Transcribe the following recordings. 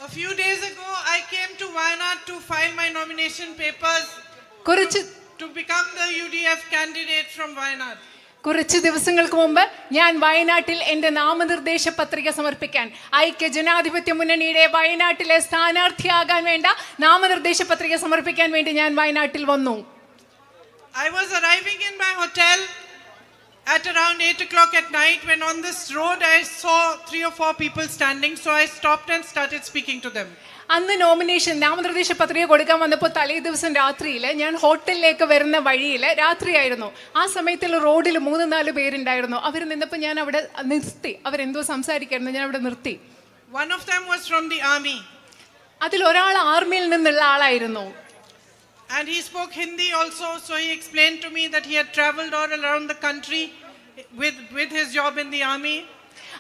A few days ago, I came to Wayanad to file my nomination papers to become the UDF candidate from Wayanad. കുറച്ച് ദിവസങ്ങൾക്ക് മുമ്പ് ഞാൻ വയനാട്ടിൽ എൻ്റെ നാമനിർദ്ദേശ പത്രിക സമർപ്പിക്കാൻ ഐക്യ ജനാധിപത്യ മുന്നണിയുടെ വയനാട്ടിലെ സ്ഥാനാർത്ഥിയാകാൻ വേണ്ട നാമനിർദ്ദേശ പത്രിക സമർപ്പിക്കാൻ വേണ്ടി ഞാൻ വയനാട്ടിൽ വന്നു. I was arriving in my hotel at around 8 o'clock at night when on this road I saw 3 or 4 people standing, so I stopped and started speaking to them. അന്ന് നോമിനേഷൻ നാമനിർദ്ദേശ പത്രിക കൊടുക്കാൻ വന്നപ്പോൾ തലേ ദിവസം രാത്രിയിൽ ഞാൻ ഹോട്ടലിലേക്ക് വരുന്ന വഴിയിൽ രാത്രിയായിരുന്നു. ആ സമയത്തുള്ള റോഡിൽ 3-4 പേരുണ്ടായിരുന്നു. അവർ നിന്നപ്പോൾ ഞാൻ അവിടെ നിർത്തി. അവരെന്തോ സംസാരിക്കായിരുന്നു, ഞാൻ അവിടെ നിർത്തി. One of them was from the army. അതിൽ ഒരാൾ ആർമിയിൽ നിന്നുള്ള ആളായിരുന്നു. And he spoke Hindi also, so he explained to me that he had traveled all around the country with his job in the army.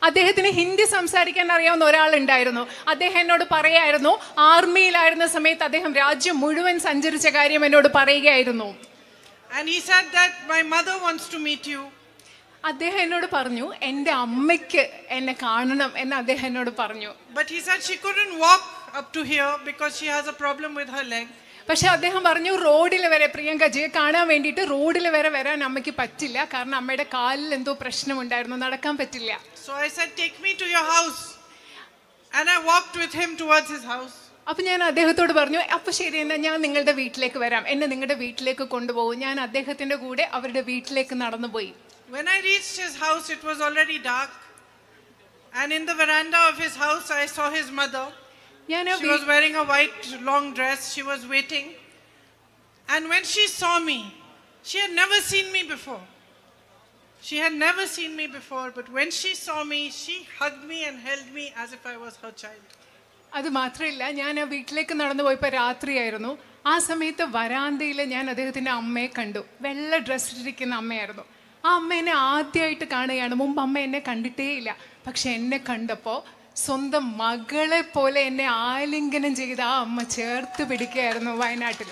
അദ്ദേഹത്തിന് ഹിന്ദി സംസാരിക്കാൻ അറിയാവുന്ന ഒരാളുണ്ടായിരുന്നു. അദ്ദേഹം എന്നോട് പറയായിരുന്നു, ആർമിയിലായിരുന്ന സമയത്ത് അദ്ദേഹം രാജ്യം മുഴുവൻ സഞ്ചരിച്ച കാര്യം എന്നോട് പറയുകയായിരുന്നു. And he said that my mother wants to meet you. അദ്ദേഹം എന്നോട് പറഞ്ഞു, എൻ്റെ അമ്മയ്ക്ക് എന്നെ കാണണം എന്ന് അദ്ദേഹം എന്നോട് പറഞ്ഞു. But he said she couldn't walk up to here because she has a problem with her leg. പക്ഷെ അദ്ദേഹം പറഞ്ഞു, റോഡിൽ വരെ പ്രിയങ്കജിയെ കാണാൻ വേണ്ടിയിട്ട് റോഡിൽ വരെ വരാൻ അമ്മയ്ക്ക് പറ്റില്ല, കാരണം അമ്മയുടെ കാലിൽ എന്തോ പ്രശ്നമുണ്ടായിരുന്നു, നടക്കാൻ പറ്റില്ല. So I said, take me to your house. And I walked with him towards his house. അപ്പോൾ ഞാൻ അദ്ദേഹത്തോട് പറഞ്ഞു, അപ്പോൾ ശരി, എന്നാൽ ഞാൻ നിങ്ങളുടെ വീട്ടിലേക്ക് വരാം, എന്നെ നിങ്ങളുടെ വീട്ടിലേക്ക് കൊണ്ടുപോകും. ഞാൻ അദ്ദേഹത്തിൻ്റെ കൂടെ അവരുടെ വീട്ടിലേക്ക് നടന്നുപോയി. When I reached his house, it was already dark. And in the veranda of his house, I saw his mother. She was wearing a white long dress. She was waiting. And when she saw me, she had never seen me before. She had never seen me before, but when she saw me, she hugged me and held me as if I was her child. അത് മാത്രമല്ല, ഞാൻ ആ വീട്ടിലേക്ക് നടന്നു പോയപ്പോൾ രാത്രിയായിരുന്നു. ആ സമയത്ത് വരാന്തയിൽ ഞാൻ അദ്ദേഹത്തിൻ്റെ അമ്മയെ കണ്ടു. വെള്ള ഡ്രസ്സിട്ടിരിക്കുന്ന അമ്മയായിരുന്നു. ആ അമ്മ എന്നെ ആദ്യമായിട്ട് കാണുകയാണ്. മുമ്പ് അമ്മ എന്നെ കണ്ടിട്ടേ ഇല്ല. പക്ഷെ എന്നെ കണ്ടപ്പോൾ സ്വന്തം മകളെ പോലെ എന്നെ ആലിംഗനം ചെയ്ത് ആ അമ്മ ചേർത്ത് പിടിക്കുകയായിരുന്നു വയനാട്ടിൽ.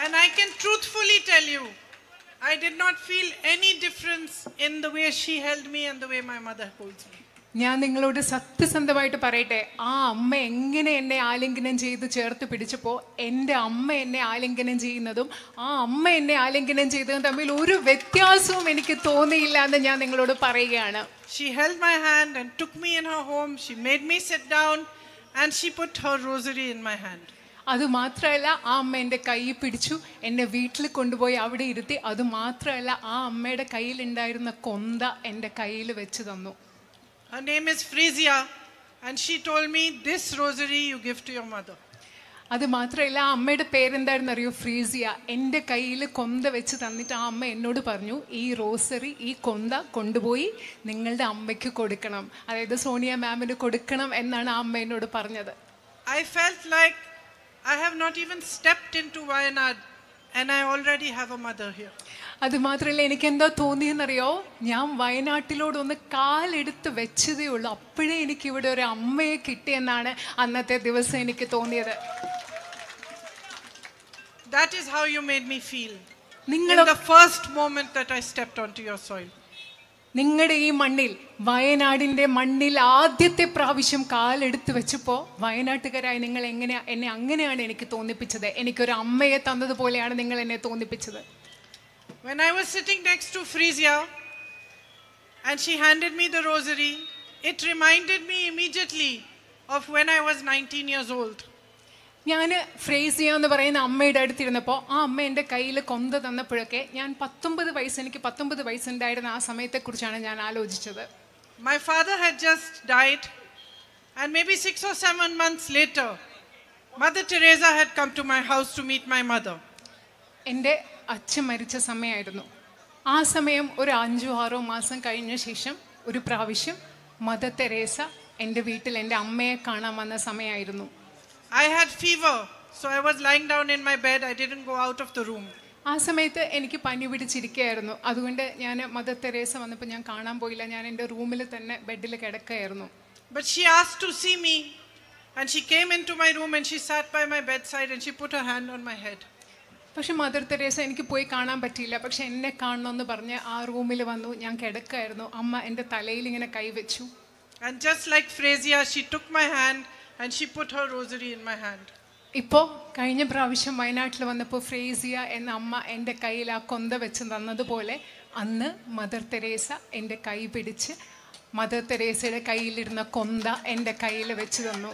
And I can truthfully tell you, I did not feel any difference in the way she held me and the way my mother holds me. ഞാൻ നിങ്ങളോട് സത്യസന്ധമായിട്ട് പറയട്ടെ, ആ അമ്മ എങ്ങനെ എന്നെ ആലിംഗനം ചെയ്ത് ചേർത്ത് പിടിച്ചപ്പോൾ എൻ്റെ അമ്മ എന്നെ ആലിംഗനം ചെയ്യുന്നതും ആ അമ്മ എന്നെ ആലിംഗനം ചെയ്തതും തമ്മിൽ ഒരു വ്യത്യാസവും എനിക്ക് തോന്നിയില്ല എന്ന് ഞാൻ നിങ്ങളോട് പറയുകയാണ്. She held my hand and took me in her home. She made me sit down and she put her rosary in my hand. അതുമാത്രമല്ല, ആ അമ്മ എൻ്റെ കൈ പിടിച്ചു എന്നെ വീട്ടിൽ കൊണ്ടുപോയി അവിടെ ഇരുത്തി. അതുമാത്രമല്ല, ആ അമ്മയുടെ കയ്യിലുണ്ടായിരുന്ന കൊന്ത എൻ്റെ കയ്യിൽ വെച്ച് തന്നു. Her name is Frisia and she told me, this rosary you give to your mother. അത് മാത്രമല്ല, ആ അമ്മയുടെ പേരെന്തായിരുന്നു അറിയോ? ഫ്രീസിയ. എൻ്റെ കയ്യിൽ കൊന്ത വെച്ച് തന്നിട്ട് ആ അമ്മ എന്നോട് പറഞ്ഞു, ഈ റോസറി, ഈ കൊന്ത കൊണ്ടുപോയി നിങ്ങളുടെ അമ്മയ്ക്ക് കൊടുക്കണം, അതായത് സോണിയ മാമിന് കൊടുക്കണം എന്നാണ് ആ അമ്മ എന്നോട് പറഞ്ഞത്. I felt like I have not even stepped into Wayanad and I already have a mother here. അത് മാത്രമല്ല, എനിക്ക് എന്താ തോന്നിയെന്നറിയോ? ഞാൻ വയനാട്ടിലോടൊന്ന് കാലെടുത്ത് വെച്ചതേ ഉള്ളൂ, അപ്പോഴേ എനിക്ക് ഇവിടെ ഒരു അമ്മയെ കിട്ടിയെന്നാണ് അന്നത്തെ ദിവസം എനിക്ക് തോന്നിയത്. That is how you made me feel in the first moment that I stepped onto your soil. നിങ്ങളുടെ ഈ മണ്ണിൽ, വയനാടിൻ്റെ മണ്ണിൽ ആദ്യത്തെ പ്രാവശ്യം കാലെടുത്ത് വെച്ചപ്പോൾ വയനാട്ടുകാരായി നിങ്ങൾ എന്നെ അങ്ങനെയാണ് എനിക്ക് തോന്നിപ്പിച്ചത്. എനിക്കൊരു അമ്മയെ തന്നതുപോലെയാണ് നിങ്ങൾ എന്നെ തോന്നിപ്പിച്ചത്. When I was sitting next to Frisia and she handed me the rosary, it reminded me immediately of when I was 19 years old. ഞാൻ ഫ്രേസിയ എന്ന് പറയുന്ന അമ്മയുടെ അടുത്തിരുന്നപ്പോൾ ആ അമ്മ എൻ്റെ കയ്യിൽ കൊന്ത തന്നപ്പോഴൊക്കെ ഞാൻ 19 വയസ്സ്, എനിക്ക് 19 വയസ്സുണ്ടായിരുന്ന ആ സമയത്തെക്കുറിച്ചാണ് ഞാൻ ആലോചിച്ചത്. My father had just died and maybe 6 or 7 months later, Mother Teresa had come to my house to meet my mother. എൻ്റെ അച്ഛൻ മരിച്ച സമയമായിരുന്നു. ആ സമയം ഒരു 5-6 മാസം കഴിഞ്ഞ ശേഷം ഒരു പ്രാവശ്യം മദർ തെരേസ എൻ്റെ വീട്ടിൽ എൻ്റെ അമ്മയെ കാണാൻ വന്ന സമയമായിരുന്നു. I had fever, so I was lying down in my bed. I didn't go out of the room. ആ സമയത്ത് എനിക്ക് പനി പിടിച്ചിരിക്കുകയായിരുന്നു. അതുകൊണ്ട് ഞാൻ മദർ തെരേസ വന്നപ്പോൾ ഞാൻ കാണാൻ പോയില്ല. ഞാൻ എൻ്റെ റൂമിൽ തന്നെ ബെഡിൽ കിടക്കുകയായിരുന്നു. But she asked to see me and she came into my room and she sat by my bedside and she put her hand on my head. പക്ഷെ മദർ തെരേസ എനിക്ക് പോയി കാണാൻ പറ്റിയില്ല. പക്ഷെ എന്നെ കാണണമെന്ന് പറഞ്ഞ് ആ റൂമിൽ വന്നു. ഞാൻ കിടക്കുകയായിരുന്നു. അമ്മ എൻ്റെ തലയിൽ ഇങ്ങനെ കൈവച്ചു. And just like Frisia, she took my hand, and she put her rosary in my hand. ഇപ്പോൾ കഴിഞ്ഞ പ്രാവശ്യം വയനാട്ടിൽ വന്നപ്പോൾ ഫ്രേസിയ എന്ന അമ്മ എൻ്റെ കയ്യിൽ ആ കൊന്ത വെച്ച് തന്നതുപോലെ അന്ന് മദർ തെരേസ എൻ്റെ കൈ പിടിച്ച് മദർ തെരേസയുടെ കയ്യിലിരുന്ന കൊന്ത എൻ്റെ കയ്യിൽ വെച്ച് തന്നു.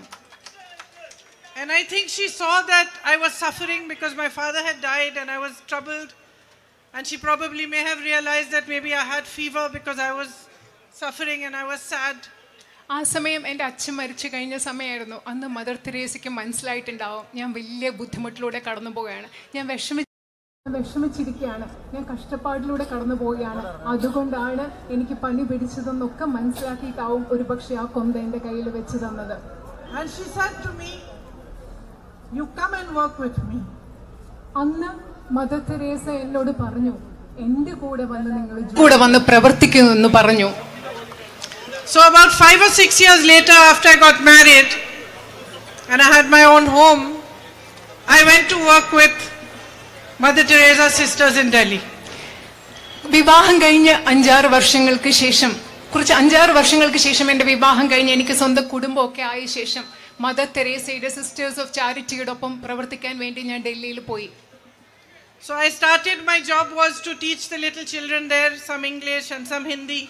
And I think she saw that I was suffering because my father had died and I was troubled. And she probably may have realized that maybe I had fever because I was suffering and I was sad. ആ സമയം എൻ്റെ അച്ഛൻ മരിച്ചു കഴിഞ്ഞ സമയമായിരുന്നു. അന്ന് mother തെരേസയ്ക്ക് മനസ്സിലായിട്ടുണ്ടാവും ഞാൻ വലിയ ബുദ്ധിമുട്ടിലൂടെ കടന്നു പോവുകയാണ്, ഞാൻ വിഷമിച്ചിരിക്കുകയാണ്, ഞാൻ കഷ്ടപ്പാടിലൂടെ കടന്നു പോവുകയാണ്, അതുകൊണ്ടാണ് എനിക്ക് പനി പിടിച്ചതെന്നൊക്കെ മനസ്സിലാക്കിയിട്ടാവും ഒരു പക്ഷേ ആ കൊന്ത എൻ്റെ കയ്യിൽ വെച്ച് തന്നത്. And she said to me, "You come and work with me." അന്ന് മദർ തെരേസ എന്നോട് പറഞ്ഞു, എൻ്റെ കൂടെ വന്ന് പ്രവർത്തിക്കുന്നു എന്ന് പറഞ്ഞു. So about 5 or 6 years later, after I got married and I had my own home, I went to work with Mother Teresa's sisters in Delhi. വിവാഹം കഴിഞ്ഞ് 5-6 വർഷങ്ങൾക്ക് ശേഷം എൻ്റെ വിവാഹം കഴിഞ്ഞ് എനിക്ക് സ്വന്തം കുടുംബമൊക്കെ ആയ ശേഷം മദർ തെരേസയുടെ സിസ്റ്റേഴ്സ് ഓഫ് ചാരിറ്റിയോടൊപ്പം പ്രവർത്തിക്കാൻ വേണ്ടി ഞാൻ ഡൽഹിയിൽ പോയി. So I started, my job was to teach the little children there some English and some Hindi.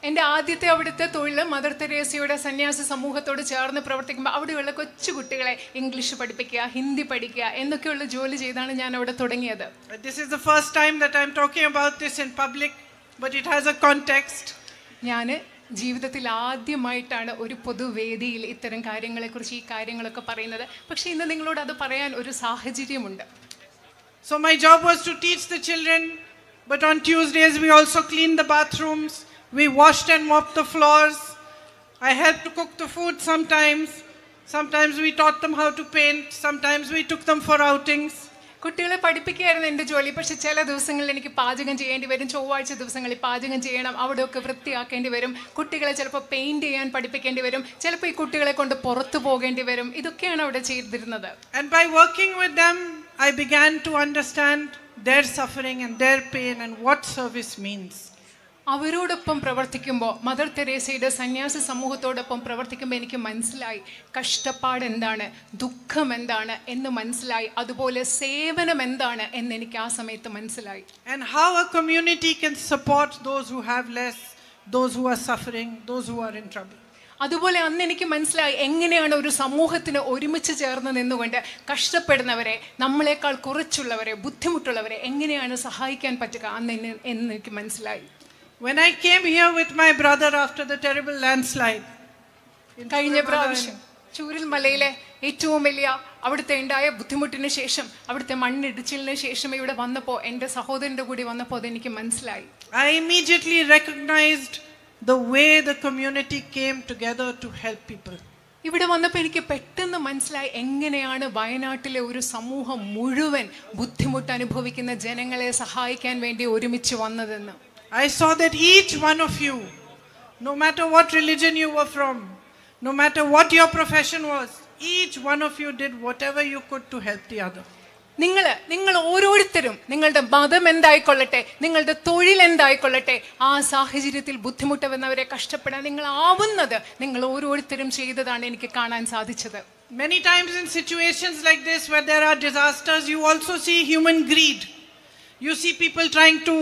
എൻ്റെ ആദ്യത്തെ അവിടുത്തെ തൊഴിൽ മദർ തെരേസയുടെ സന്യാസി സമൂഹത്തോട് ചേർന്ന് പ്രവർത്തിക്കുമ്പോൾ അവിടെയുള്ള കൊച്ചു കുട്ടികളെ ഇംഗ്ലീഷ് പഠിപ്പിക്കുക, ഹിന്ദി പഠിക്കുക എന്നൊക്കെയുള്ള ജോലി ചെയ്താണ് ഞാൻ അവിടെ തുടങ്ങിയത്. This is the first time that I am talking about this in public, but it has a context. ഞാൻ ജീവിതത്തിൽ ആദ്യമായിട്ടാണ് ഒരു പൊതുവേദിയിൽ ഇത്തരം കാര്യങ്ങളെക്കുറിച്ച് ഈ കാര്യങ്ങളൊക്കെ പറയുന്നത്. പക്ഷേ ഇന്ന് നിങ്ങളോട് അത് പറയാൻ ഒരു സാഹചര്യമുണ്ട്. So my job was to teach the children, but on Tuesdays we also cleaned the bathrooms. We washed and mopped the floors. I helped to cook the food sometimes. Sometimes we taught them how to paint. Sometimes we took them for outings. കുട്ടികളെ പഠിപ്പിക്കുകയായിരുന്നു എൻ്റെ ജോലി. പക്ഷെ ചില ദിവസങ്ങളിൽ എനിക്ക് പാചകം ചെയ്യേണ്ടി വരും. ചൊവ്വാഴ്ച ദിവസങ്ങളിൽ പാചകം ചെയ്യണം, അവിടെയൊക്കെ വൃത്തിയാക്കേണ്ടി വരും. കുട്ടികളെ ചിലപ്പോൾ പെയിൻറ് ചെയ്യാൻ പഠിപ്പിക്കേണ്ടി വരും, ചിലപ്പോൾ ഈ കുട്ടികളെ കൊണ്ട് പുറത്തു പോകേണ്ടി വരും. ഇതൊക്കെയാണ് അവിടെ ചെയ്തിരുന്നത്. And by working with them, I began to understand their suffering and their pain and what service means. അവരോടൊപ്പം പ്രവർത്തിക്കുമ്പോൾ, മദർ തെരേസയുടെ സന്യാസി സമൂഹത്തോടൊപ്പം പ്രവർത്തിക്കുമ്പോൾ എനിക്ക് മനസ്സിലായി കഷ്ടപ്പാട് എന്താണ്, ദുഃഖം എന്താണ് എന്ന് മനസ്സിലായി. അതുപോലെ സേവനം എന്താണ് എന്ന് എനിക്ക് ആ സമയത്ത് മനസ്സിലായി. And how a community can support those who have less, those who are suffering, those who are in trouble. അതുപോലെ അന്ന് എനിക്ക് മനസ്സിലായി എങ്ങനെയാണ് ഒരു സമൂഹത്തിന് ഒരുമിച്ച് ചേർന്ന് നിന്നുകൊണ്ട് കഷ്ടപ്പെടുന്നവരെ, നമ്മളെക്കാൾ കുറച്ചുള്ളവരെ, ബുദ്ധിമുട്ടുള്ളവരെ എങ്ങനെയാണ് സഹായിക്കാൻ പറ്റുക എന്ന് എനിക്ക് മനസ്സിലായി. When I came here with my brother after the terrible landslide, കഴിഞ്ഞ പ്രാവശ്യം ചൂരൽ മലയിലെ ഏറ്റവും വലിയ അവിടുത്തെ ഉണ്ടായ ബുദ്ധിമുട്ടിന് ശേഷം, അവിടുത്തെ മണ്ണിടിച്ചിലിന് ശേഷം ഇവിടെ വന്നപ്പോൾ, എൻ്റെ സഹോദരൻ്റെ കൂടി വന്നപ്പോൾ അതെനിക്ക് മനസ്സിലായി. I immediately recognized the way the community came together to help people. ഇവിടെ വന്നപ്പോൾ എനിക്ക് പെട്ടെന്ന് മനസ്സിലായി എങ്ങനെയാണ് വയനാട്ടിലെ ഒരു സമൂഹം മുഴുവൻ ബുദ്ധിമുട്ട് അനുഭവിക്കുന്ന ജനങ്ങളെ സഹായിക്കാൻ വേണ്ടി ഒരുമിച്ച് വന്നതെന്ന്. I saw that each one of you, no matter what religion you were from, no matter what your profession was, each one of you did whatever you could to help the other. നിങ്ങൾ ഓരോരുത്തരും നിങ്ങളുടെ മതം എന്തായിക്കൊള്ളട്ടെ, നിങ്ങളുടെ തൊഴിൽ എന്തായിക്കൊള്ളട്ടെ, ആ സാഹചര്യത്തിൽ ബുദ്ധിമുട്ടുന്നവരെ കഷ്ടപ്പെടാൻ നിങ്ങൾ ആവുന്നത് നിങ്ങൾ ഓരോരുത്തരും ചെയ്തതാണ് എനിക്ക് കാണാൻ സാധിച്ചത്. Many times in situations like this where there are disasters, you also see human greed. You see people trying to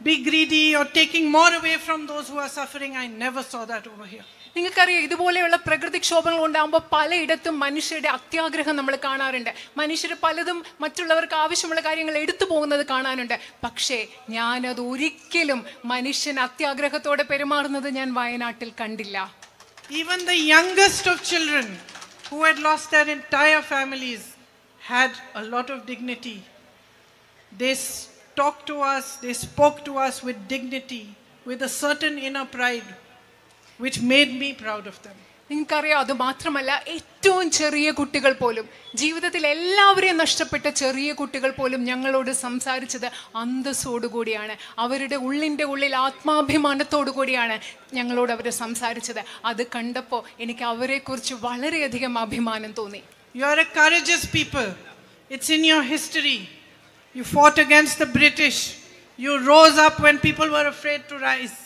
be greedy or taking more away from those who are suffering. I never saw that over here. നിങ്ങൾക്കറിയാം, ഇതുപോലെയുള്ള പ്രകൃതിക്ഷോഭങ്ങൾ ഉണ്ടാകുമ്പോൾ പലയിടത്തും മനുഷ്യരുടെ അത്യാഗ്രഹം നമ്മൾ കാണാറുണ്ട്. മനുഷ്യർ പലതും മറ്റുള്ളവർക്ക് ആവശ്യമുള്ള കാര്യങ്ങൾ എടുത്തു പോകുന്നത് കാണാനുണ്ട്. പക്ഷേ ഞാനത് ഒരിക്കലും മനുഷ്യൻ അത്യാഗ്രഹത്തോടെ പെരുമാറുന്നത് ഞാൻ വയനാട്ടിൽ കണ്ടില്ല. Even the youngest of children who had lost their entire families had a lot of dignity. They talked to us, they spoke to us with dignity, with a certain inner pride, which made me proud of them. നിങ്ങൾക്കറിയാം, അത് മാത്രമല്ല, ഏറ്റവും ചെറിയ കുട്ടികൾ പോലും, ജീവിതത്തിൽ എല്ലാവരെയും നഷ്ടപ്പെട്ട ചെറിയ കുട്ടികൾ പോലും ഞങ്ങളോട് സംസാരിച്ചത് അന്തസ്സോടുകൂടിയാണ്. അവരുടെ ഉള്ളിൽ ആത്മാഭിമാനത്തോടു കൂടിയാണ് ഞങ്ങളോട് അവർ സംസാരിച്ചത്. അത് കണ്ടപ്പോൾ എനിക്ക് അവരെക്കുറിച്ച് വളരെയധികം അഭിമാനം തോന്നി. You are a courageous people. It's in your history. You fought against the British. You rose up when people were afraid to rise.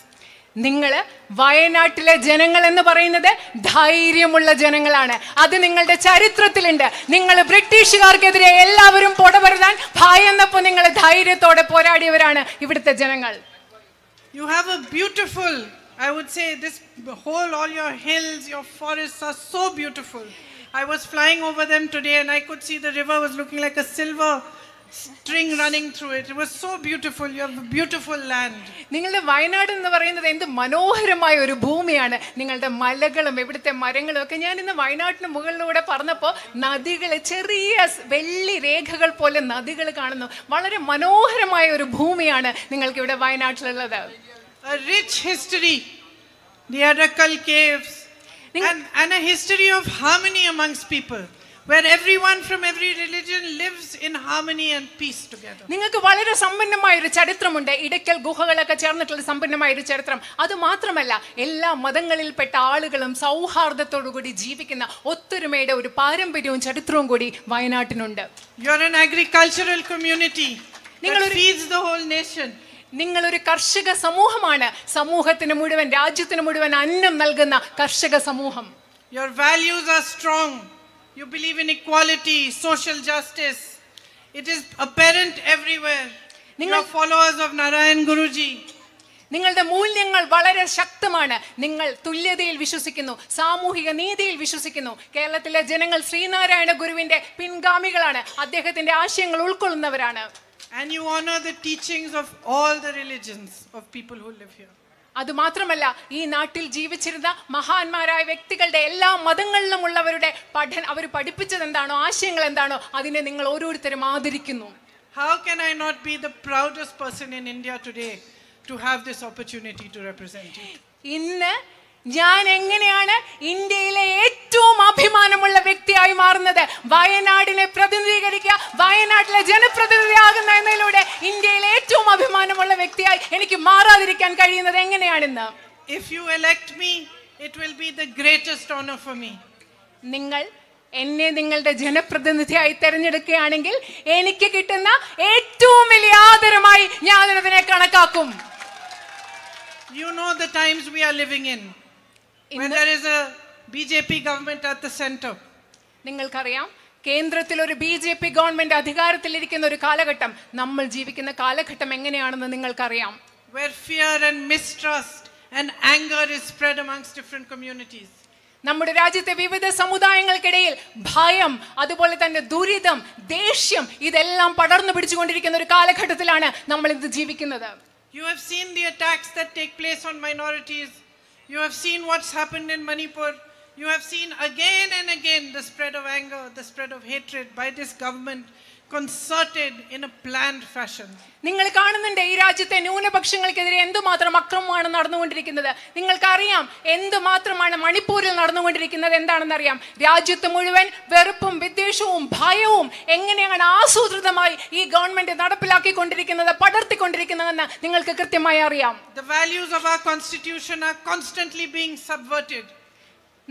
നിങ്ങൾ വയനാട്ടിലെ ജനങ്ങൾ എന്ന് പറയുന്നത് ധൈര്യമുള്ള ജനങ്ങളാണ്. അത് നിങ്ങളുടെ ചരിത്രത്തിലുണ്ട്. നിങ്ങൾ ബ്രിട്ടീഷുകാർക്കെതിരെ എല്ലാവരും പൊടപെടുത്താൻ ഭയന്നപ്പോൾ നിങ്ങൾ ധൈര്യത്തോടെ പോരാടിയവരാണ് ഇവിടുത്തെ ജനങ്ങൾ. You have a beautiful, I would say, this whole, all your hills, your forests are so beautiful. I was flying over them today and I could see the river was looking like a silver string running through it. It was so beautiful. You have a beautiful land. നിങ്ങളുടെ വയനാട് എന്ന് പറയുന്നത് എന്ത് മനോഹരമായ ഒരു ഭൂമിയാണ്. നിങ്ങളുടെ മലകളും ഇവിടുത്തെ മരങ്ങളും ഒക്കെ. ഞാൻ ഇന്ന് വയനാട്ടിന് മുകളിലൂടെ പറഞ്ഞപ്പോൾ നദികൾ, ചെറിയ വെള്ളി രേഖകൾ പോലെ നദികൾ കാണുന്നു. വളരെ മനോഹരമായ ഒരു ഭൂമിയാണ് നിങ്ങൾക്ക് ഇവിടെ വയനാട്ടിലുള്ളത്. A rich history, the Arakal caves, and a history of harmony amongst people, where everyone from every religion lives in harmony and peace together. നിങ്ങൾക്ക് വളരെ സമ്പന്നമായ ഒരു ചരിത്രമുണ്ട്. ഇടയ്ക്കൽ ഗുഹകളൊക്കെ ചേർന്നിട്ടുള്ള സമ്പന്നമായ ഒരു ചരിത്രം. അത് മാത്രമല്ല, എല്ലാ മതങ്ങളിൽപ്പെട്ട ആളുകളും സൗഹാർദ്ദത്തോടു കൂടി ജീവിക്കുന്ന ഒത്തൊരുമയുടെ ഒരു പാരമ്പര്യവും ചരിത്രവും കൂടി വയനാട്ടിനുണ്ട്. You are an agricultural community that feeds the whole nation. നിങ്ങളൊരു കർഷക സമൂഹമാണ്. സമൂഹത്തിന് മുഴുവൻ, രാജ്യത്തിന് മുഴുവൻ അന്നം നൽകുന്ന കർഷക സമൂഹം. Your values are strong. You believe in equality, social justice. It is apparent everywhere. You are followers of Narayan Guruji. നിങ്ങളുടെ മൂല്യങ്ങൾ വളരെ ശക്തമാണ്. നിങ്ങൾ തുല്യതയിൽ വിശ്വസിക്കുന്നു, സാമൂഹിക നീതിയിൽ വിശ്വസിക്കുന്നു. കേരളത്തിലെ ജനങ്ങൾ ശ്രീനാരായണ ഗുരുവിന്റെ പിൻഗാമികളാണ്. അദ്ദേഹത്തിന്റെ ആശയങ്ങൾ ഉൾക്കൊള്ളുന്നവരാണ്. And you honor the teachings of all the religions of people who live here. അതുമാത്രമല്ല, ഈ നാട്ടിൽ ജീവിച്ചിരുന്ന മഹാന്മാരായ വ്യക്തികളുടെ എല്ലാ മതങ്ങളിലും ഉള്ളവരുടെ അവർ പഠിപ്പിച്ചത് എന്താണോ, ആശയങ്ങൾ എന്താണോ, അതിനെ നിങ്ങൾ ഓരോരുത്തരും ആദരിക്കുന്നു. How can I not be the proudest person in India today to have this opportunity to represent you? ഇന്ന് ഞാൻ എങ്ങനെയാണ് ഇന്ത്യയിലെ ഏറ്റവും അഭിമാനമുള്ള വ്യക്തിയായി മാറുന്നത്? വയനാടിനെ പ്രതിനിധീകരിക്കുക, വയനാട്ടിലെ ജനപ്രതിനിധിയാകുന്ന എന്നതിലൂടെ ഇന്ത്യയിലെ ഏറ്റവും അഭിമാനമുള്ള വ്യക്തിയായി എനിക്ക് മാറാതിരിക്കാൻ കഴിയുന്നത് എങ്ങനെയാണെന്ന്. If you elect me, it will be the greatest honor for me. നിങ്ങൾ എന്നെ നിങ്ങളുടെ ജനപ്രതിനിധിയായി തെരഞ്ഞെടുക്കുകയാണെങ്കിൽ എനിക്ക് കിട്ടുന്ന ഏറ്റവും വലിയ ആദരമായി ഞാൻ അതിനെ കണക്കാക്കും. You know the times we are living in. When there is a BJP government at the center. നിങ്ങൾക്കറിയാം, കേന്ദ്രത്തിൽ ഒരു BJP ഗവൺമെന്റ് അധികാരത്തിലിരിക്കുന്ന ഒരു കാലഘട്ടം, നമ്മൾ ജീവിക്കുന്ന കാലഘട്ടം എങ്ങനെയാണെന്ന് നിങ്ങൾക്കറിയാം. Where fear and mistrust and anger is spread amongst different communities. നമ്മുടെ രാജ്യത്തെ വിവിധ സമുദായങ്ങൾക്കിടയിൽ ഭയം, അതുപോലെ തന്നെ ദുരിതം, ദേഷ്യം ഇതെല്ലാം പടർന്നു പിടിച്ചുകൊണ്ടിരിക്കുന്ന ഒരു കാലഘട്ടത്തിലാണ് നമ്മൾ ഇന്ന് ജീവിക്കുന്നത്. You have seen the attacks that take place on minorities. You have seen what's happened in Manipur. You have seen again and again the spread of anger, the spread of hatred by this government, concerted in a planned fashion. നിങ്ങൾ കാണുന്നുണ്ട് ഈ രാജ്യത്തെ ന്യൂനപക്ഷങ്ങൾക്കെതിരെ എന്തുമാത്രം അക്രമമാണ് നടന്നുകൊണ്ടിരിക്കുന്നത്. നിങ്ങൾക്കറിയാം എന്തുമാത്രമാണ് മണിപ്പൂരിൽ നടന്നുകൊണ്ടിരിക്കുന്നത്. എന്താണെന്ന് അറിയാം. രാജ്യത്ത് മുഴുവൻ വെറുപ്പും വിദ്വേഷവും ഭയവും എങ്ങനെയാണ് ആസൂത്രിതമായി ഈ ഗവൺമെന്റ് നടപ്പിലാക്കിക്കൊണ്ടിരിക്കുന്നത്, പടർത്തിക്കൊണ്ടിരിക്കുന്നതെന്ന് നിങ്ങൾക്ക് കൃത്യമായി അറിയാം. The values of our constitution are constantly being subverted.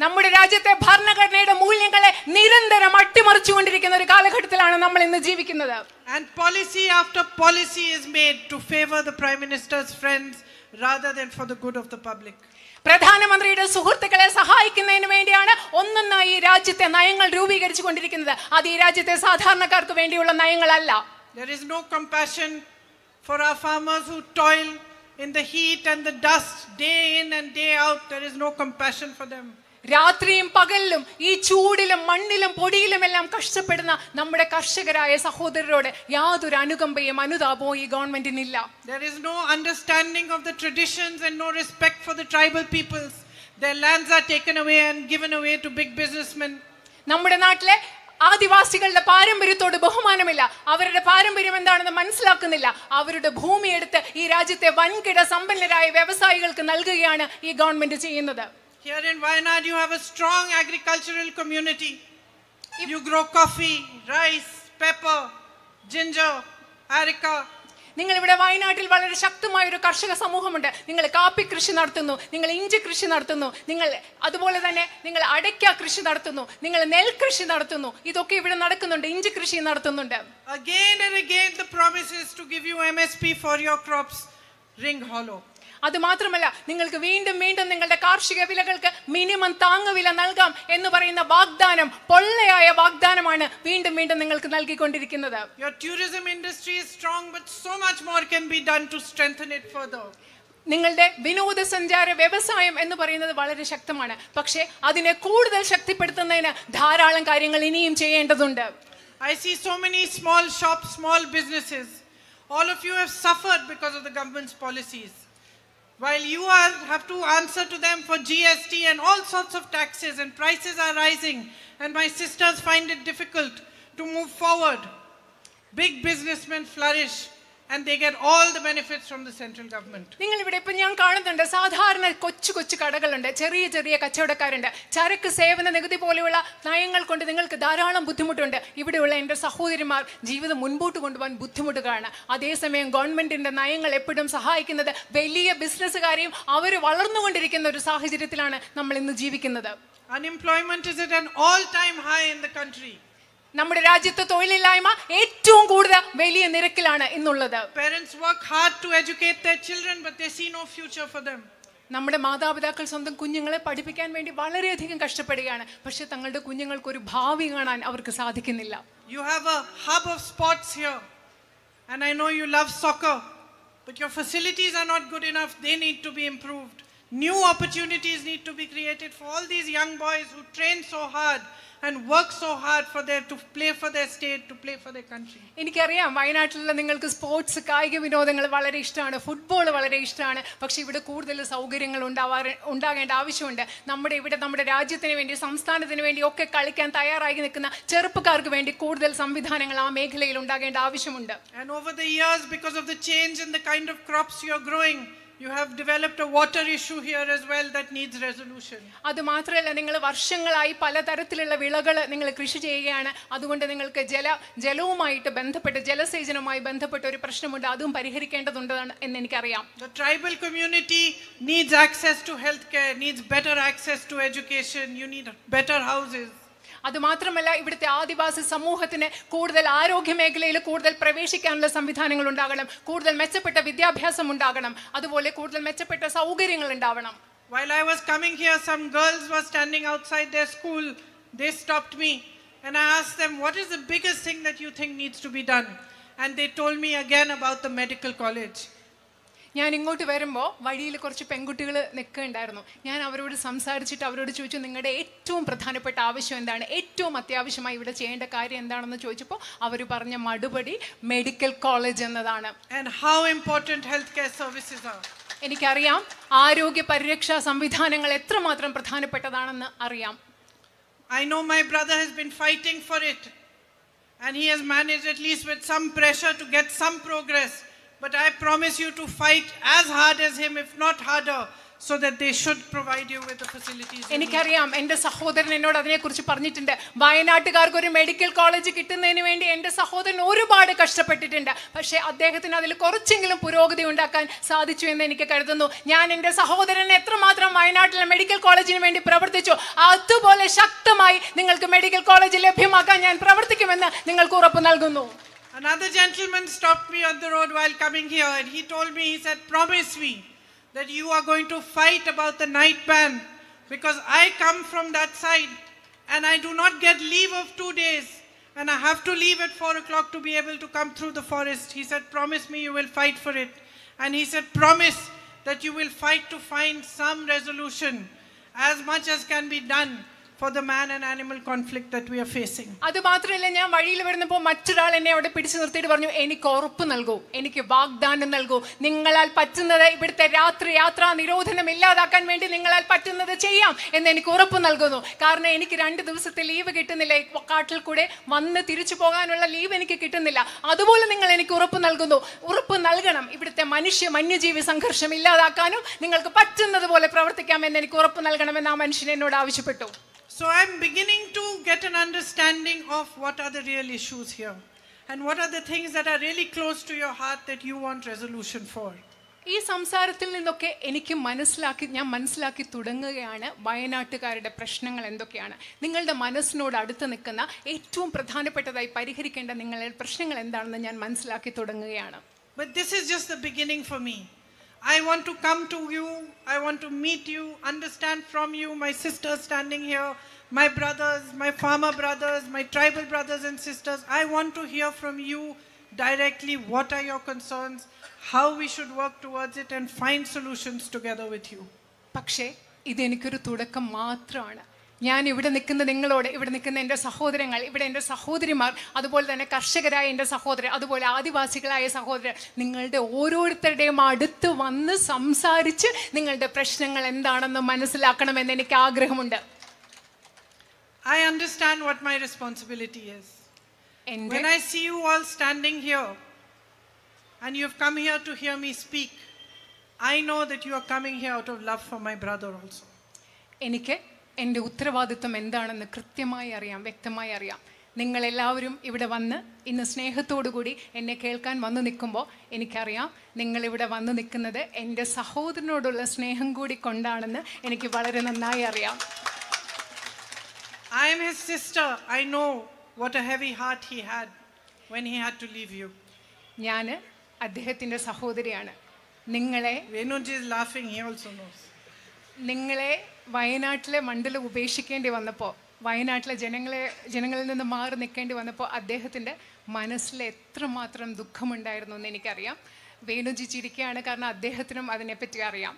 നമ്മുടെ രാജ്യത്തെ ഭരണഘടനയുടെ മൂല്യങ്ങളെ നിരന്തരം അട്ടിമറിച്ചുകൊണ്ടിരിക്കുന്ന ഒരു കാലഘട്ടത്തിലാണ് നമ്മൾ ഇന്ന് ജീവിക്കുന്നത്. And policy after policy is made to favor the prime minister's friends rather than for the good of the public. പ്രധാനമന്ത്രിയുടെ സുഹൃത്തുക്കളെ സഹായിക്കുന്നതിന് വേണ്ടിയാണ് ഒന്നൊന്നായി ഈ രാജ്യത്തെ നയങ്ങൾ രൂപീകരിച്ചുകൊണ്ടിരിക്കുന്നത്. അത് ഈ രാജ്യത്തെ സാധാരണക്കാർക്ക് വേണ്ടിയുള്ള നയങ്ങളല്ല. There is no compassion for our farmers who toil in the heat and the dust day in and day out. There is no compassion for them. രാത്രിയും പകലിലും ഈ ചൂടിലും മണ്ണിലും പൊടിയിലും എല്ലാം കഷ്ടപ്പെടുന്ന നമ്മുടെ കർഷകരായ സഹോദരരോട് യാതൊരു അനുകമ്പയും അനുതാപവും ഈ ഗവൺമെന്റിനില്ല. There is no understanding of the traditions and no respect for the tribal peoples. Their lands are taken away and given away to big businessmen. നമ്മുടെ നാട്ടിലെ ആദിവാസികളുടെ പാരമ്പര്യത്തോട് ബഹുമാനമില്ല. അവരുടെ പാരമ്പര്യം എന്താണെന്ന് മനസ്സിലാക്കുന്നില്ല. അവരുടെ ഭൂമി എടുത്ത് ഈ രാജ്യത്തെ വൻകിട സമ്പന്നരായ വ്യവസായികൾക്ക് നൽകുകയാണ് ഈ ഗവൺമെന്റ് ചെയ്യുന്നത്. Here in Wayanad you have a strong agricultural community. You grow coffee, rice, pepper, ginger, areca. നിങ്ങൾ ഇവിടെ വയനാട്ടിൽ വളരെ ശക്തമായ ഒരു കർഷക സമൂഹമുണ്ട്. നിങ്ങൾ കാപ്പി കൃഷി നടത്തുന്നു, നിങ്ങൾ ഇഞ്ചി കൃഷി നടത്തുന്നു, നിങ്ങൾ അതുപോലെ തന്നെ നിങ്ങൾ അടയ്ക്ക കൃഷി നടത്തുന്നു, നിങ്ങൾ നെൽകൃഷി നടത്തുന്നു. ഇതൊക്കെ ഇവിടെ നടക്കുന്നുണ്ട്. ഇഞ്ചി കൃഷി നടത്തുന്നുണ്ട്. Again and again the promises to give you MSP for your crops ring hollow. അത് മാത്രമല്ല, നിങ്ങൾക്ക് വീണ്ടും വീണ്ടും നിങ്ങളുടെ കാർഷിക വിലകൾക്ക് മിനിമം താങ്ങുവില നൽകാം എന്ന് പറയുന്ന വാഗ്ദാനം പൊള്ളയായ വാഗ്ദാനമാണ് വീണ്ടും വീണ്ടും നിങ്ങൾക്ക് നൽകിക്കൊണ്ടിരിക്കുന്നത്. Your tourism industry is strong, but so much more can be done to strengthen it further. നിങ്ങളുടെ വിനോദസഞ്ചാര വ്യവസായം എന്ന് പറയുന്നത് വളരെ ശക്തമാണ്. പക്ഷേ അതിനെ കൂടുതൽ ശക്തിപ്പെടുത്തുന്നതിന് ധാരാളം കാര്യങ്ങൾ ഇനിയും ചെയ്യേണ്ടതുണ്ട്. I see so many small shops, small businesses. All of you have suffered because of the government's policies. While you have to answer to them for GST and all sorts of taxes, and prices are rising, and my sisters find it difficult to move forward. Big businessmen flourish and they get all the benefits from the central government. നിങ്ങൾ ഇവിടെ ഇപ്പം ഞാൻ കാണുന്നുണ്ട്, സാധാരണ കൊച്ചു കൊച്ചു കടകളുണ്ട്, ചെറിയ ചെറിയ കച്ചവടക്കാരുണ്ട്. ചരക്ക് സേവന നികുതി പോലെയുള്ള നയങ്ങൾ കൊണ്ട് നിങ്ങൾക്ക് ധാരാളം ബുദ്ധിമുട്ടുണ്ട്. ഇവിടെയുള്ള എൻ്റെ സഹോദരിമാർ ജീവിതം മുൻപോട്ട് കൊണ്ടുപോകാൻ ബുദ്ധിമുട്ടുകയാണ്. അതേസമയം ഗവൺമെന്റിന്റെ നയങ്ങൾ എപ്പോഴും സഹായിക്കുന്നത് വലിയ ബിസിനസ്സുകാരെയും അവർ വളർന്നുകൊണ്ടിരിക്കുന്ന ഒരു സാഹചര്യത്തിലാണ് നമ്മൾ ഇന്ന് ജീവിക്കുന്നത്. Unemployment is at an all-time high in the country. നമ്മുടെ രാജ്യത്ത് തൊഴിലില്ലായ്മ ഏറ്റവും കൂടുതൽ വലിയ നിരക്കിലാണ് ഇന്നുള്ളത്. Parents work hard to educate their children, but they see no future for them. നമ്മുടെ മാതാപിതാക്കൾ സ്വന്തം കുഞ്ഞുങ്ങളെ പഠിപ്പിക്കാൻ വേണ്ടി വളരെയധികം കഷ്ടപ്പെടുകയാണ്. പക്ഷെ തങ്ങളുടെ കുഞ്ഞുങ്ങൾക്ക് ഒരു ഭാവി കാണാൻ അവർക്ക് സാധിക്കുന്നില്ല. You have a hub of sports here, and I know you love soccer, but your facilities are not good enough. They need to be improved. New opportunities need to be created for all these young boys who train so hard and work so hard to play for their state, to play for their country. എനിക്കറിയാം, വയനാട്ടിലുള്ള നിങ്ങൾക്ക് sports, കായിക വിനോദങ്ങൾ വളരെ ഇഷ്ടമാണ്, football വളരെ ഇഷ്ടമാണ്. പക്ഷെ ഇവിടെ കൂടുതൽ സൗകര്യങ്ങൾ ഉണ്ടാകേണ്ട ആവശ്യമുണ്ട്. നമ്മുടെ രാജ്യത്തിന് വേണ്ടി, സംസ്ഥാനത്തിന് വേണ്ടി ഒക്കെ കളിക്കാൻ തയ്യാറായി നിൽക്കുന്ന ചെറുപ്പക്കാർക്ക് വേണ്ടി കൂടുതൽ സംവിധാനങ്ങൾ ആ മേഖലയിൽ ഉണ്ടാകേണ്ട ആവശ്യമുണ്ട്. And over the years, because of the change in the kind of crops you are growing, you have developed a water issue here as well that needs resolution. അത് മാത്രമല്ല, നിങ്ങൾ വർഷങ്ങളായി പലതരത്തിലുള്ള വിളകൾ നിങ്ങൾ കൃഷി ചെയ്യുകയാണ്. അതുകൊണ്ട് നിങ്ങൾക്ക് ജലവുമായിട്ട് ബന്ധപ്പെട്ട്, ജലസേചനവുമായി ബന്ധപ്പെട്ട ഒരു പ്രശ്നമുണ്ട്. അതും പരിഹരിക്കേണ്ടതുണ്ടെന്ന് എന്ന് എനിക്കറിയാം. The tribal community needs access to healthcare, needs better access to education. You need better houses. അത് മാത്രമല്ല, ഇവിടുത്തെ ആദിവാസി സമൂഹത്തിന് കൂടുതൽ ആരോഗ്യ മേഖലയിൽ കൂടുതൽ പ്രവേശിക്കാനുള്ള സംവിധാനങ്ങൾ ഉണ്ടാകണം, കൂടുതൽ മെച്ചപ്പെട്ട വിദ്യാഭ്യാസം ഉണ്ടാകണം, അതുപോലെ കൂടുതൽ മെച്ചപ്പെട്ട സൗകര്യങ്ങൾ ഉണ്ടാവണം. While I was coming here, some girls were standing outside their school. They stopped me and I asked them, what is the biggest thing that you think needs to be done? And they told me again about the medical college. ഞാൻ ഇങ്ങോട്ട് വരുമ്പോൾ വഴിയിൽ കുറച്ച് പെൺകുട്ടികൾ നിൽക്കുന്നുണ്ടായിരുന്നു. ഞാൻ അവരോട് സംസാരിച്ചിട്ട് അവരോട് ചോദിച്ചു, നിങ്ങളുടെ ഏറ്റവും പ്രധാനപ്പെട്ട ആവശ്യം എന്താണ്, ഏറ്റവും അത്യാവശ്യമായി ഇവിടെ ചെയ്യേണ്ട കാര്യം എന്താണെന്ന് ചോദിച്ചപ്പോൾ അവർ പറഞ്ഞ മറുപടി മെഡിക്കൽ കോളേജ് എന്നതാണ്. And how important healthcare services are. എനിക്കറിയാം, ആരോഗ്യ പരിരക്ഷാ സംവിധാനങ്ങൾ എത്രമാത്രം പ്രധാനപ്പെട്ടതാണെന്ന് അറിയാം. I know my brother has been fighting for it and he has managed, at least with some pressure, to get some progress. But I promise you to fight as hard as him, if not harder, so that they should provide you with the facilities. എനിക്കറിയാം, എൻ്റെ സഹോദരൻ എന്നോട് അതിനെക്കുറിച്ച് പറഞ്ഞിട്ടുണ്ട്. വയനാട്ടുകാർക്ക് ഒരു medical college കിട്ടുന്നതിന് വേണ്ടി എൻ്റെ സഹോദരൻ ഒരുപാട് കഷ്ടപ്പെട്ടിട്ടുണ്ട്. പക്ഷേ അദ്ദേഹത്തിന് അതിൽ കുറച്ചെങ്കിലും പുരോഗതി ഉണ്ടാക്കാൻ സാധിച്ചു എന്ന് എനിക്ക് കരുതുന്നു. ഞാൻ എൻ്റെ സഹോദരൻ എത്രമാത്രം വയനാട്ടിലെ മെഡിക്കൽ കോളേജിന് വേണ്ടി പ്രവർത്തിച്ചു, അതുപോലെ ശക്തമായി നിങ്ങൾക്ക് മെഡിക്കൽ കോളേജ് ലഭ്യമാക്കാൻ ഞാൻ പ്രവർത്തിക്കുമെന്ന് നിങ്ങൾക്ക് ഉറപ്പ് നൽകുന്നു. Another gentleman stopped me on the road while coming here and he told me, he said, promise me that you are going to fight about the night ban, because I come from that side and I do not get leave of 2 days and I have to leave at 4 o'clock to be able to come through the forest. He said, promise me you will fight for it. And he said, promise that you will fight to find some resolution, as much as can be done, for the man and animal conflict that we are facing. അത് മാത്രമല്ല, ഞാൻ വഴിയിൽ വരുന്നപ്പോൾ മറ്റൊരാൾ എന്നെ അവിടെ പിടിച്ചു നിർത്തിയിട്ട് പറഞ്ഞു, എനിക്ക് ഉറപ്പ് നൽകൂ, എനിക്ക് വാഗ്ദാനം നൽകൂ, നിങ്ങളാൽ പറ്റുന്നത് ഇവിടുത്തെ യാത്രാ നിരോധനം ഇല്ലാതാക്കാൻ വേണ്ടി നിങ്ങളാൽ പറ്റുന്നത് ചെയ്യാം എന്ന് എനിക്ക് ഉറപ്പ് നൽകുന്നു. കാരണം എനിക്ക് 2 ദിവസത്തെ ലീവ് കിട്ടുന്നില്ല, കാട്ടിൽ കൂടെ വന്ന് തിരിച്ചു പോകാനുള്ള ലീവ് എനിക്ക് കിട്ടുന്നില്ല. അതുപോലെ നിങ്ങൾ എനിക്ക് ഉറപ്പ് നൽകുന്നു, ഉറപ്പ് നൽകണം, ഇവിടുത്തെ വന്യജീവി സംഘർഷം ഇല്ലാതാക്കാനും നിങ്ങൾക്ക് പറ്റുന്നത് പോലെ പ്രവർത്തിക്കാമെന്ന് എനിക്ക് ഉറപ്പ് നൽകണമെന്ന് ആ മനുഷ്യൻ എന്നോട് ആവശ്യപ്പെട്ടു. So I'm beginning to get an understanding of what are the real issues here and what are the things that are really close to your heart that you want resolution for. ഈ സംസാരത്തിൽ നിന്നൊക്കെ ഞാൻ മനസ്സിലാക്കി തുടങ്ങുകയാണ് വയനാട്ടുകാരുടെ പ്രശ്നങ്ങൾ എന്തൊക്കെയാണ്. നിങ്ങളുടെ മനസ്സിനോട് അടുത്ത് നിൽക്കുന്ന ഏറ്റവും പ്രധാനപ്പെട്ടതായി പരിഹരിക്കേണ്ട നിങ്ങളുടെ പ്രശ്നങ്ങൾ എന്താണെന്ന് ഞാൻ മനസ്സിലാക്കി തുടങ്ങുകയാണ്. But this is just the beginning for me. I want to come to you. I want to meet you, understand from you, my sisters standing here, my brothers, my farmer brothers, my tribal brothers and sisters. I want to hear from you directly what are your concerns, how we should work towards it and find solutions together with you. പക്ഷേ ഇതെനിക്കൊരു തുടക്കം മാത്രമാണ്. ഞാൻ ഇവിടെ നിൽക്കുന്ന നിങ്ങളോട്, ഇവിടെ നിൽക്കുന്ന എൻ്റെ സഹോദരങ്ങൾ, ഇവിടെ എൻ്റെ സഹോദരിമാർ, അതുപോലെ തന്നെ കർഷകരായ എൻ്റെ സഹോദരൻ, അതുപോലെ ആദിവാസികളായ സഹോദരൻ, നിങ്ങളുടെ ഓരോരുത്തരുടെയും അടുത്ത് വന്ന് സംസാരിച്ച് നിങ്ങളുടെ പ്രശ്നങ്ങൾ എന്താണെന്ന് മനസ്സിലാക്കണമെന്ന് എനിക്ക് ആഗ്രഹമുണ്ട്. I understand what my responsibility is. When I see you all standing here and you have come here to hear me speak, I know that you are coming here out of love for my brother also. എനിക്ക് എൻ്റെ ഉത്തരവാദിത്വം എന്താണെന്ന് കൃത്യമായി അറിയാം, വ്യക്തമായി അറിയാം. നിങ്ങളെല്ലാവരും ഇവിടെ വന്ന് ഇന്ന് സ്നേഹത്തോടു കൂടി എന്നെ കേൾക്കാൻ വന്നു നിൽക്കുമ്പോൾ എനിക്കറിയാം നിങ്ങളിവിടെ വന്നു നിൽക്കുന്നത് എൻ്റെ സഹോദരനോടുള്ള സ്നേഹം കൂടി കൊണ്ടാണെന്ന് എനിക്ക് വളരെ നന്നായി അറിയാം. I am his sister. I know what a heavy heart he had when he had to leave you. ഞാൻ അദ്ദേഹത്തിൻ്റെ സഹോദരിയാണ്. നിങ്ങളെ Wayanad is laughing, he also knows. നിങ്ങളെ വയനാട്ടിലെ മണ്ഡലം ഉപേക്ഷിക്കേണ്ടി വന്നപ്പോൾ, വയനാട്ടിലെ ജനങ്ങളിൽ നിന്ന് മാറി നിൽക്കേണ്ടി വന്നപ്പോൾ അദ്ദേഹത്തിൻ്റെ മനസ്സിൽ എത്രമാത്രം ദുഃഖമുണ്ടായിരുന്നു എന്ന് എനിക്കറിയാം. വേണുജി ചിരിക്കുകയാണ്, കാരണം അദ്ദേഹത്തിനും അതിനെപ്പറ്റി അറിയാം.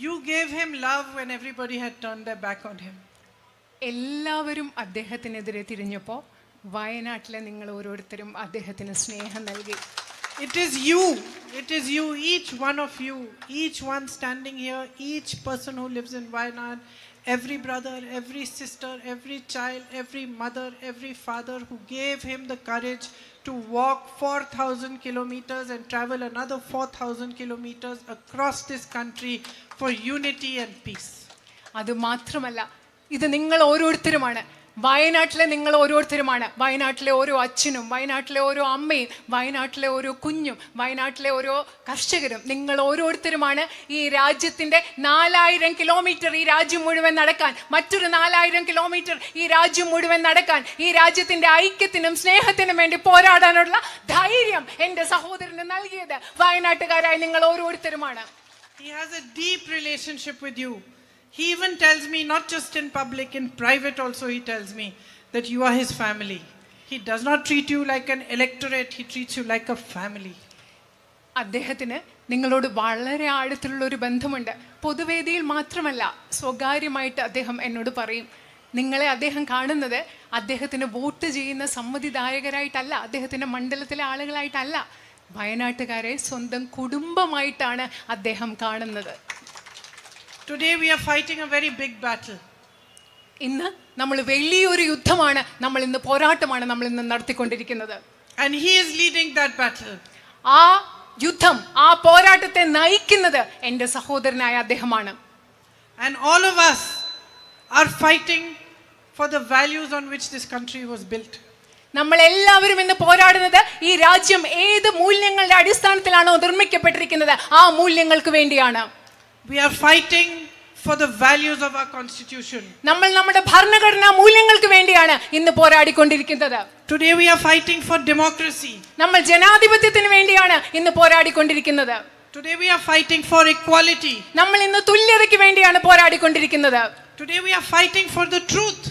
You gave him love when everybody had turned their back on him. എല്ലാവരും അദ്ദേഹത്തിനെതിരെ തിരിഞ്ഞപ്പോൾ വയനാട്ടിലെ നിങ്ങൾ ഓരോരുത്തരും അദ്ദേഹത്തിന് സ്നേഹം നൽകി. It is you, each one of you, each one standing here, each person who lives in Wayanad, every brother, every sister, every child, every mother, every father who gave him the courage to walk 4,000 kilometers and travel another 4,000 kilometers across this country for unity and peace. അത് മാത്രമല്ല, ഇത് നിങ്ങൾ ഓരോരുത്തരുമാണ്. വയനാട്ടിലെ നിങ്ങൾ ഓരോരുത്തരുമാണ്. വയനാട്ടിലെ ഓരോ അച്ഛനും, വയനാട്ടിലെ ഓരോ അമ്മയും, വയനാട്ടിലെ ഓരോ കുഞ്ഞും, വയനാട്ടിലെ ഓരോ കർഷകരും, നിങ്ങൾ ഓരോരുത്തരുമാണ് ഈ രാജ്യത്തിൻ്റെ 4000 കിലോമീറ്റർ ഈ രാജ്യം മുഴുവൻ നടക്കാൻ, മറ്റൊരു 4000 കിലോമീറ്റർ ഈ രാജ്യം മുഴുവൻ നടക്കാൻ, ഈ രാജ്യത്തിൻ്റെ ഐക്യത്തിനും സ്നേഹത്തിനും വേണ്ടി പോരാടാനുള്ള ധൈര്യം എൻ്റെ സഹോദരന് നൽകിയത് വയനാട്ടുകാരായ നിങ്ങൾ ഓരോരുത്തരുമാണ്. He has a deep relationship with you. He even tells me, not just in public, in private also he tells me that you are his family. He does not treat you like an electorate, he treats you like a family. അദ്ദേഹത്തിന് നിങ്ങളോട് വളരെ ആഴത്തിലുള്ള ഒരു ബന്ധമുണ്ട്. പൊതുവേദിയിൽ മാത്രമല്ല, സ്വകാര്യമായിട്ട് അദ്ദേഹം എന്നോട് പറയും. നിങ്ങളെ അദ്ദേഹം കാണുന്നത് അദ്ദേഹത്തിന് വോട്ട് ചെയ്യുന്ന സമ്മതിദായകരായിട്ടല്ല, അദ്ദേഹത്തിൻ്റെ മണ്ഡലത്തിലെ ആളുകളായിട്ടല്ല, വയനാട്ടുകാരെ സ്വന്തം കുടുംബമായിട്ടാണ് അദ്ദേഹം കാണുന്നത്. Today we are fighting a very big battle. ഇന്ന് നമ്മൾ വലിയൊരു യുദ്ധമാണ്, നമ്മൾ ഇന്ന് പോരാട്ടമാണ് നമ്മൾ ഇന്ന് നടത്തിക്കൊണ്ടിരിക്കുന്നത്. And he is leading that battle. ആ യുദ്ധം, ആ പോരാട്ടത്തെ നയിക്കുന്നത് എൻ്റെ സഹോദരനായ അദ്ദേഹമാണ്. And all of us are fighting for the values on which this country was built. നമ്മൾ എല്ലാവരും ഇന്ന് പോരാടുന്നത് ഈ രാജ്യം ഏത് മൂല്യങ്ങളുടെ അടിസ്ഥാനത്തിലാണോ നിർമ്മിക്കപ്പെട്ടിരിക്കുന്നത് ആ മൂല്യങ്ങൾക്ക് വേണ്ടിയാണ്. We are fighting for the values of our constitution. നമ്മൾ നമ്മുടെ ഭരണഘടനാ മൂല്യങ്ങൾക്ക് വേണ്ടിയാണ് ഇന്ന് പോരാടിക്കൊണ്ടിരിക്കുന്നത്. Today we are fighting for democracy. നമ്മൾ ജനാധിപത്യത്തിന് വേണ്ടിയാണ് ഇന്ന് പോരാടിക്കൊണ്ടിരിക്കുന്നത്. Today we are fighting for equality. നമ്മൾ ഇന്ന് തുല്യതയ്ക്ക് വേണ്ടിയാണ് പോരാടിക്കൊണ്ടിരിക്കുന്നത്. Today we are fighting for the truth.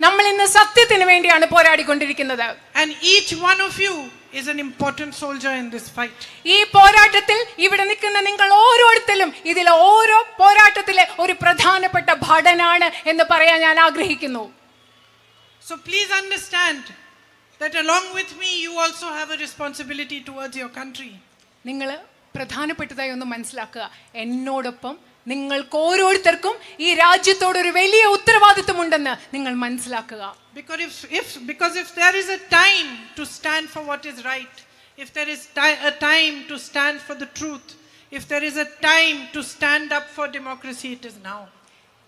നമ്മൾ ഇന്ന് സത്യത്തിന് വേണ്ടിയാണ് പോരാടിക്കൊണ്ടിരിക്കുന്നത്. And each one of you is an important soldier in this fight. ഈ പോരാട്ടത്തിൽ ഇവിടെ നിൽക്കുന്ന നിങ്ങൾ ഓരോരുത്തരും ഇതിലെ ഓരോ പോരാട്ടത്തിലെ ഒരു പ്രധാനപ്പെട്ട ഭടനാണ് എന്ന് പറയാൻ ഞാൻ ആഗ്രഹിക്കുന്നു. So please understand that along with me you also have a responsibility towards your country. നിങ്ങൾ പ്രധാനപ്പെട്ടതായി ഒന്ന് മനസ്സിലാക്കുക, എന്നോടൊപ്പം നിങ്ങൾക്ക് ഓരോരുത്തർക്കും ഈ രാജ്യത്തോട് ഒരു വലിയ ഉത്തരവാദിത്വമുണ്ടെന്ന് നിങ്ങൾ മനസ്സിലാക്കുക. Because if there is a time to stand for what is right, if there is a time to stand for the truth, if there is a time to stand up for democracy, it is now.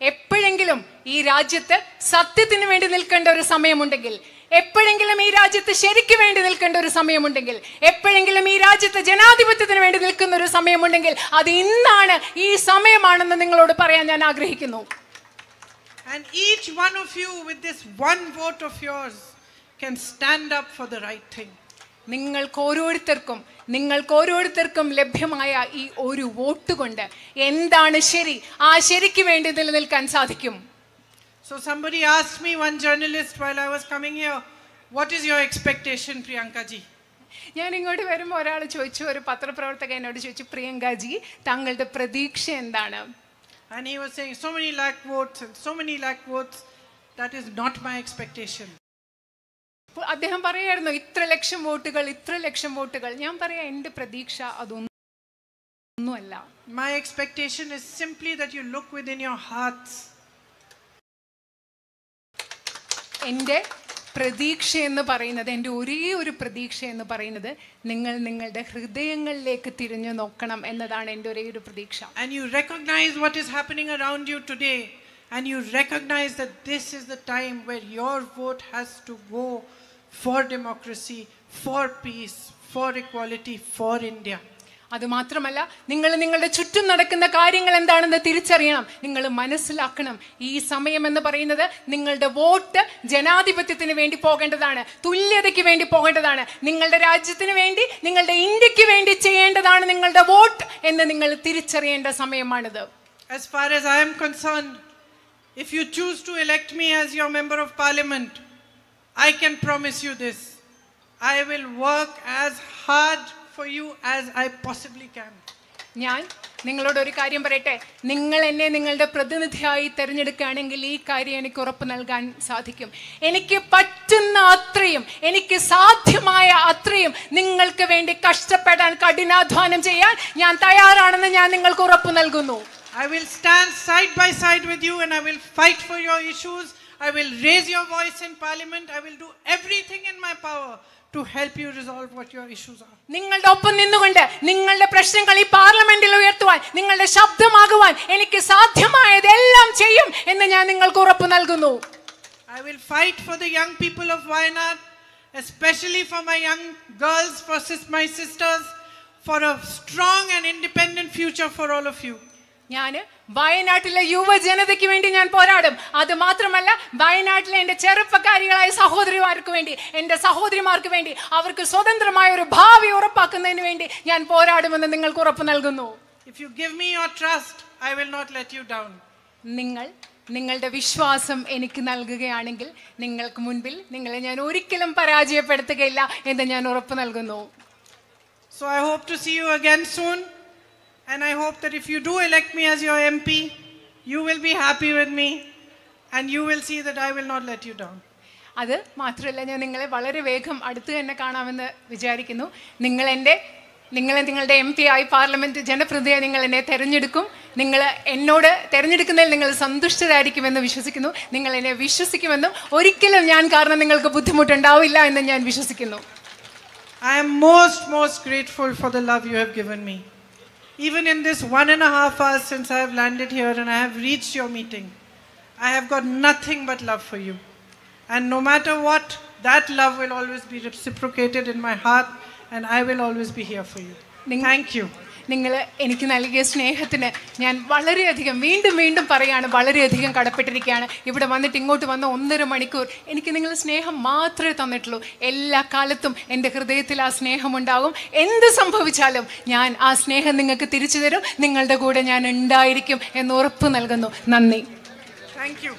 എപ്പോഴെങ്കിലും ഈ രാജ്യത്ത് സത്യത്തിന് വേണ്ടി നിൽക്കേണ്ട ഒരു സമയമുണ്ടെങ്കിൽ, എപ്പോഴെങ്കിലും ഈ രാജ്യത്ത് ശരിക്ക് വേണ്ടി നിൽക്കേണ്ട ഒരു സമയമുണ്ടെങ്കിൽ, എപ്പോഴെങ്കിലും ഈ രാജ്യത്ത് ജനാധിപത്യത്തിന് വേണ്ടി നിൽക്കുന്ന ഒരു സമയമുണ്ടെങ്കിൽ അത് ഇന്നാണ്, ഈ സമയമാണെന്ന് നിങ്ങളോട് പറയാൻ ഞാൻ ആഗ്രഹിക്കുന്നു. And each one of you with this one vote of yours can stand up for the right thing. നിങ്ങൾക്ക് ഓരോരുത്തർക്കും ലഭ്യമായ ഈ ഒരു വോട്ട് കൊണ്ട് എന്താണ് ശരി, ആ ശരിക്ക് വേണ്ടി നിലനിൽക്കാൻ സാധിക്കും. So somebody asked me, one journalist, while I was coming here, what is your expectation, Priyanka ji? ഞാൻ ഇങ്ങോട്ട് വരുമ്പോൾ ഒരാൾ ചോദിച്ചു, ഒരു പത്രപ്രവർത്തകൻ എന്നോട് ചോദിച്ചു, പ്രിയങ്കാജി താങ്കളുടെ പ്രതീക്ഷ എന്താണ്? And he was saying, so many lakh votes and so many lakh votes, that is not my expectation. അദ്ദേഹം പറയായിരുന്നു, ഇത്ര ലക്ഷം വോട്ടുകൾ. ഞാൻ പറയാം, എൻ്റെ പ്രതീക്ഷ അതൊന്നുമല്ല. My expectation is simply that you look within your hearts. എൻ്റെ പ്രതീക്ഷ എന്ന് പറയുന്നത്, എൻ്റെ ഒരേ ഒരു പ്രതീക്ഷ എന്ന് പറയുന്നത്, നിങ്ങൾ നിങ്ങളുടെ ഹൃദയങ്ങളിലേക്ക് തിരിഞ്ഞു നോക്കണം എന്നതാണ് എൻ്റെ ഒരേ ഒരു പ്രതീക്ഷ. And you recognize what is happening around you today, and you recognize that this is the time where your vote has to go for democracy, for peace, for equality, for India. അതുമാത്രമല്ല, നിങ്ങൾ നിങ്ങളുടെ ചുറ്റും നടക്കുന്ന കാര്യങ്ങൾ എന്താണെന്ന് തിരിച്ചറിയണം. നിങ്ങൾ മനസ്സിലാക്കണം, ഈ സമയം എന്ന് പറയുന്നത് നിങ്ങളുടെ വോട്ട് ജനാധിപത്യത്തിന് വേണ്ടി പോകേണ്ടതാണ്, തുല്യതയ്ക്ക് വേണ്ടി പോകേണ്ടതാണ്, നിങ്ങളുടെ രാജ്യത്തിന് വേണ്ടി, നിങ്ങളുടെ ഇന്ത്യക്ക് വേണ്ടി ചെയ്യേണ്ടതാണ് നിങ്ങളുടെ വോട്ട് എന്ന് നിങ്ങൾ തിരിച്ചറിയേണ്ട സമയമാണിത്. As far as I am concerned, if you choose to elect me as your member of parliament, I can promise you this: I will work as hard for you as I possibly can. ഞാൻ നിങ്ങളോട് ഒരു കാര്യം പറയട്ടെ, നിങ്ങൾ എന്നെ നിങ്ങളുടെ പ്രതിനിധിയായി തിരഞ്ഞെടുക്കുകയാണെങ്കിൽ ഈ കാര്യം എനിക്ക് ഉറപ്പ് നൽകാൻ സാധിക്കും. എനിക്ക് പറ്റുന്ന അത്രയും, എനിക്ക് സാധ്യമായ അത്രയും നിങ്ങൾക്ക് വേണ്ടി കഷ്ടപ്പെടാൻ, കഠിനാധ്വാനം ചെയ്യാൻ ഞാൻ തയ്യാറാണെന്ന് ഞാൻ നിങ്ങൾക്ക് ഉറപ്പ് നൽകുന്നു. I will stand side by side with you and I will fight for your issues. I will raise your voice in parliament. I will do everything in my power to help you resolve what your issues are. നിങ്ങളുടെ ഒപ്പം നിന്നുകൊണ്ട് നിങ്ങളുടെ പ്രശ്നങ്ങൾ ഈ പാർലമെന്റിൽ ഉയർത്തുവാൻ, നിങ്ങളുടെ ശബ്ദമാകുവാൻ എനിക്ക് സാധ്യമായതെല്ലാം ചെയ്യും എന്ന് ഞാൻ നിങ്ങൾക്ക് ഉറപ്പ് നൽകുന്നു. I will fight for the young people of Wayanad, especially for my young girls, for my sisters, for a strong and independent future for all of you. ഞാൻ വയനാട്ടിലെ യുവജനതയ്ക്ക് വേണ്ടി ഞാൻ പോരാടും. അത് മാത്രമല്ല, വയനാട്ടിലെ എൻ്റെ ചെറുപ്പക്കാരികളായ സഹോദരിമാർക്ക് വേണ്ടി, എൻ്റെ സഹോദരിമാർക്ക് വേണ്ടി, അവർക്ക് സ്വതന്ത്രമായ ഒരു ഭാവി ഉറപ്പാക്കുന്നതിന് വേണ്ടി ഞാൻ പോരാടുമെന്ന് നിങ്ങൾക്ക് ഉറപ്പ് നൽകുന്നു. If you give me your trust, I will not let you down. നിങ്ങളുടെ വിശ്വാസം എനിക്ക് നൽകുകയാണെങ്കിൽ നിങ്ങൾക്ക് മുൻപിൽ നിങ്ങളെ ഞാൻ ഒരിക്കലും പരാജയപ്പെടുത്തുകയില്ല എന്ന് ഞാൻ ഉറപ്പ് നൽകുന്നു. So I hope to see you again soon. And I hope that if you do elect me as your MP, you will be happy with me and you will see that I will not let you down. അത് മാത്രമല്ല, ഞാൻ നിങ്ങളെ വളരെ വേഗം അടുത്ത് തന്നെ കാണാമെന്ന് വിചാരിക്കുന്നു. നിങ്ങളെ നിങ്ങളുടെ MP ആയി പാർലമെന്റ് ജനപ്രതിനിധിയായി നിങ്ങൾ എന്നെ തിരഞ്ഞെടുക്കും. നിങ്ങൾ എന്നോട് തിരഞ്ഞെടുക്കുന്നതിൽ നിങ്ങൾ സന്തുഷ്ടരായിരിക്കുമെന്ന് വിശ്വസിക്കുന്നു. നിങ്ങൾ എന്നെ വിശ്വസിക്കുമെന്നും ഒരിക്കലും ഞാൻ കാരണം നിങ്ങൾക്ക് ബുദ്ധിമുട്ടുണ്ടാവില്ല എന്ന് ഞാൻ വിശ്വസിക്കുന്നു. I am most grateful for the love you have given me. Even in this 1.5 hours since I have landed here and I have reached your meeting, I have got nothing but love for you. And no matter what, that love will always be reciprocated in my heart and I will always be here for you. Thank you. നിങ്ങൾ എനിക്ക് നൽകിയ സ്നേഹത്തിന് ഞാൻ വളരെയധികം വീണ്ടും പറയാണ്, വളരെയധികം കടപ്പെട്ടിരിക്കുകയാണ്. ഇവിടെ വന്നിട്ട് ഇങ്ങോട്ട് വന്ന 1.5 മണിക്കൂർ എനിക്ക് നിങ്ങൾ സ്നേഹം മാത്രമേ തന്നിട്ടുള്ളൂ. എല്ലാ കാലത്തും എൻ്റെ ഹൃദയത്തിൽ ആ സ്നേഹമുണ്ടാകും. എന്ത് സംഭവിച്ചാലും ഞാൻ ആ സ്നേഹം നിങ്ങൾക്ക് തിരിച്ചു തരും. നിങ്ങളുടെ കൂടെ ഞാൻ ഉണ്ടായിരിക്കും എന്ന് ഉറപ്പ് നൽകുന്നു. നന്ദി. Thank you.